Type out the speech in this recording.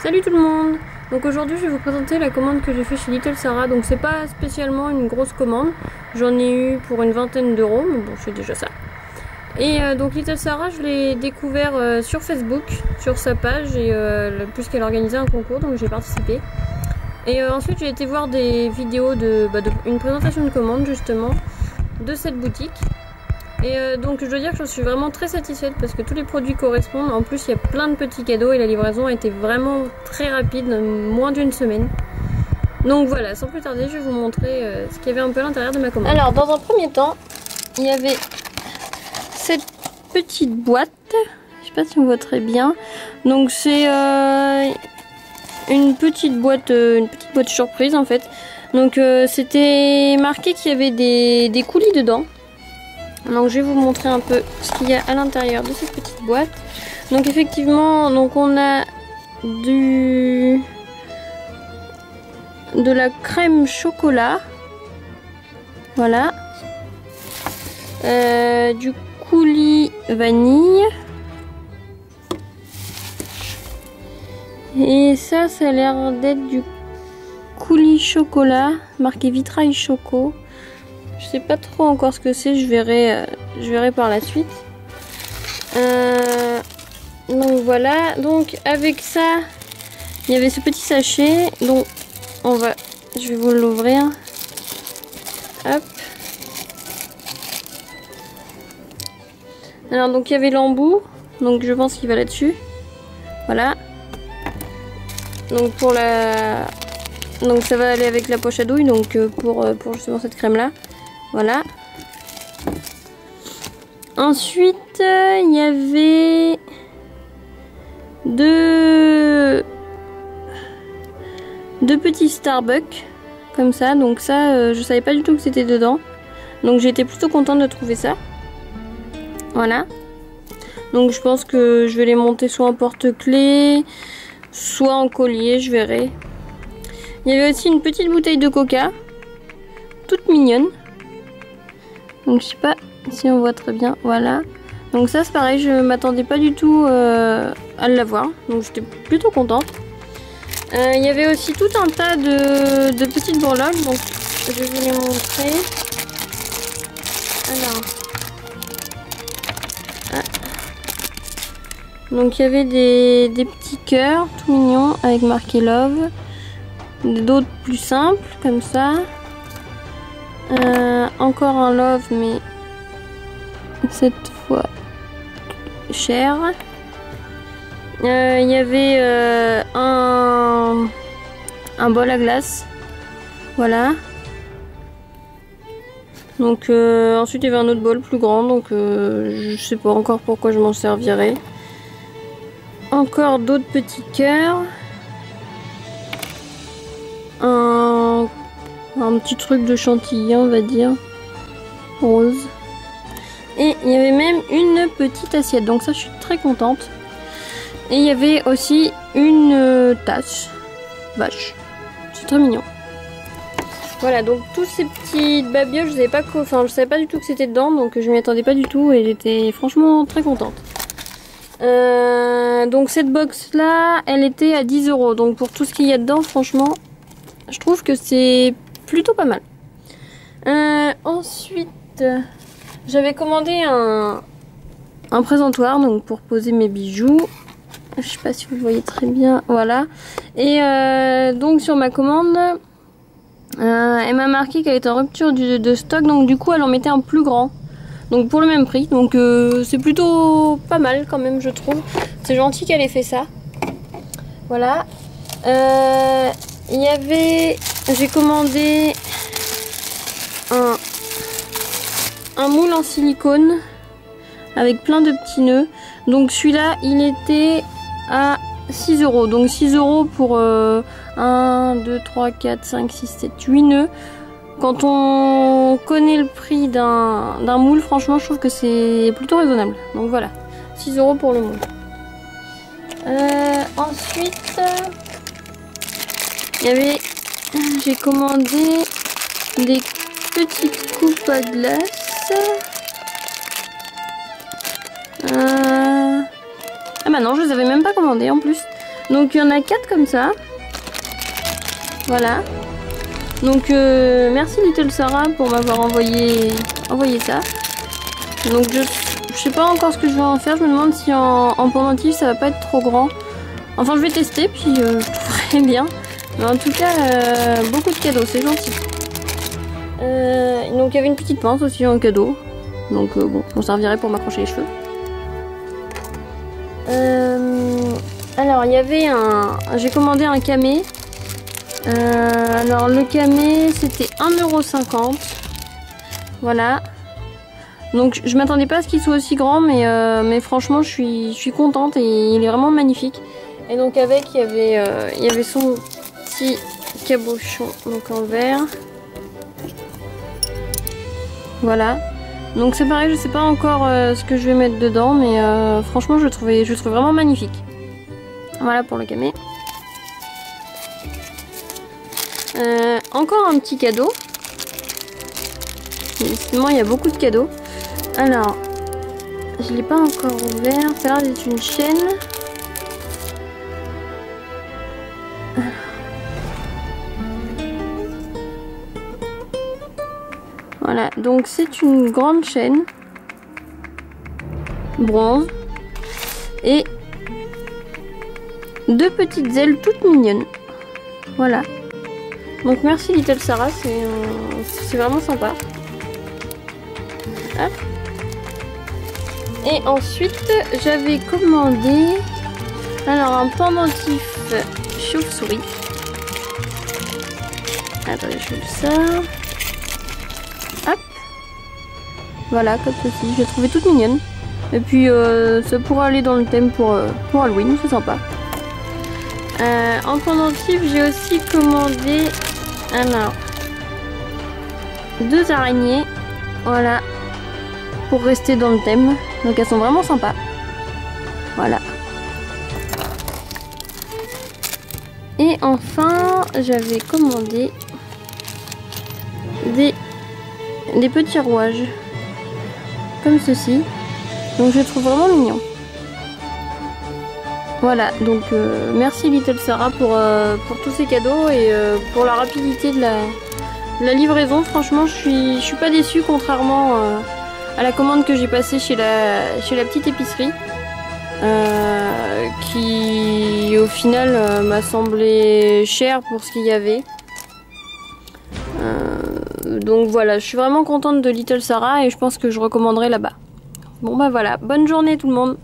Salut tout le monde. Donc aujourd'hui je vais vous présenter la commande que j'ai fait chez Little Sarah. Donc c'est pas spécialement une grosse commande, j'en ai eu pour une vingtaine d'euros, mais bon c'est déjà ça. Et donc Little Sarah je l'ai découvert sur Facebook, sur sa page, et puisqu'elle organisait un concours donc j'ai participé. Et ensuite j'ai été voir des vidéos de une présentation de commande justement de cette boutique. Et donc je dois dire que je suis vraiment très satisfaite parce que tous les produits correspondent. En plus il y a plein de petits cadeaux et la livraison a été vraiment très rapide, moins d'une semaine. Donc voilà, sans plus tarder je vais vous montrer ce qu'il y avait un peu à l'intérieur de ma commande. Alors dans un premier temps il y avait cette petite boîte, je sais pas si on voit très bien. Donc c'est une petite boîte surprise en fait. Donc c'était marqué qu'il y avait des coulis dedans. Donc je vais vous montrer un peu ce qu'il y a à l'intérieur de cette petite boîte. Donc effectivement, donc on a de la crème chocolat, voilà, du coulis vanille, et ça a l'air d'être du coulis chocolat marqué vitrail choco. Je sais pas trop encore ce que c'est, je verrai par la suite. Donc voilà, donc avec ça, il y avait ce petit sachet, donc je vais vous l'ouvrir. Hop. Alors donc il y avait l'embout, donc je pense qu'il va là-dessus. Voilà. Donc donc ça va aller avec la poche à douille, donc pour justement cette crème là. Voilà. Ensuite, il y avait deux petits Starbucks comme ça. Donc ça, je savais pas du tout que c'était dedans. Donc j'ai été plutôt contente de trouver ça. Voilà. Donc je pense que je vais les monter soit en porte-clés, soit en collier, je verrai. Il y avait aussi une petite bouteille de coca, toute mignonne. Donc je sais pas si on voit très bien, voilà. Donc ça c'est pareil, je m'attendais pas du tout à l'avoir, donc j'étais plutôt contente. Il y avait aussi tout un tas de petites breloques, donc je vais vous les montrer. Alors, donc il y avait des petits cœurs tout mignons avec marqué love, d'autres plus simples comme ça. Encore un love, mais cette fois cher. Il y avait un bol à glace, voilà. Donc ensuite il y avait un autre bol plus grand, donc je sais pas encore pourquoi je m'en servirai. Encore d'autres petits cœurs, un petit truc de chantilly, on va dire, rose. Et il y avait même une petite assiette, donc ça je suis très contente. Et il y avait aussi une tasse vache, c'est très mignon. Voilà, donc tous ces petits babioles, je savais pas du tout que c'était dedans, donc je m'y attendais pas du tout et j'étais franchement très contente. Donc cette box là, elle était à 10 €, donc pour tout ce qu'il y a dedans, franchement, je trouve que c'est plutôt pas mal. Ensuite, j'avais commandé un présentoir, donc pour poser mes bijoux. Je sais pas si vous le voyez très bien, voilà. Et donc sur ma commande, elle m'a marqué qu'elle était en rupture de stock, donc du coup elle en mettait un plus grand. Donc pour le même prix, donc c'est plutôt pas mal quand même, je trouve. C'est gentil qu'elle ait fait ça. Voilà. Il y avait, j'ai commandé un moule en silicone avec plein de petits nœuds. Donc celui-là, il était à 6 €. Donc 6 € pour 1, 2, 3, 4, 5, 6, 7, 8 nœuds. Quand on connaît le prix d'un moule, franchement, je trouve que c'est plutôt raisonnable. Donc voilà, 6 € pour le moule. Ensuite, j'ai commandé des petites coupes à glace. Ah bah non, je les avais même pas commandées en plus. Donc il y en a 4 comme ça. Voilà. Donc merci Little Sarah pour m'avoir envoyé ça. Donc je sais pas encore ce que je vais en faire. Je me demande si en pendentif ça va pas être trop grand. Enfin je vais tester puis je trouverai bien. Mais en tout cas beaucoup de cadeaux, c'est gentil. Donc il y avait une petite pince aussi en cadeau. Donc bon, on servirait pour m'accrocher les cheveux. Alors il y avait j'ai commandé un camé. Alors le camé c'était 1,50 €. Voilà. Donc je m'attendais pas à ce qu'il soit aussi grand, mais franchement je suis contente et il est vraiment magnifique. Et donc avec il y avait son petit cabochon donc en verre. Voilà. Donc c'est pareil, je sais pas encore ce que je vais mettre dedans, mais franchement je le trouve vraiment magnifique. Voilà pour le camé. Encore un petit cadeau. Décidément il y a beaucoup de cadeaux. Alors, je l'ai pas encore ouvert. Ça a l'air d'être une chaîne. Voilà, donc c'est une grande chaîne bronze et 2 petites ailes toutes mignonnes. Voilà. Donc merci Little Sarah, c'est vraiment sympa. Hop. Et ensuite j'avais commandé un pendentif chauve-souris. Attendez, je fais ça. Hop. Voilà, comme ceci. Je l'ai trouvé toute mignonne. Et puis ça pourrait aller dans le thème pour Halloween, c'est sympa. En pendentif, j'ai aussi commandé 2 araignées. Voilà. Pour rester dans le thème. Donc elles sont vraiment sympas. Voilà. Et enfin, j'avais commandé des petits rouages. Comme ceci. Donc je les trouve vraiment mignons. Voilà, donc merci Little Sarah pour tous ces cadeaux et pour la rapidité de la livraison. Franchement, je suis pas déçue contrairement à la commande que j'ai passée chez la petite épicerie. Qui au final m'a semblé cher pour ce qu'il y avait. Donc voilà, je suis vraiment contente de Little Sarah et je pense que je recommanderai là-bas. Bon bah voilà, bonne journée tout le monde.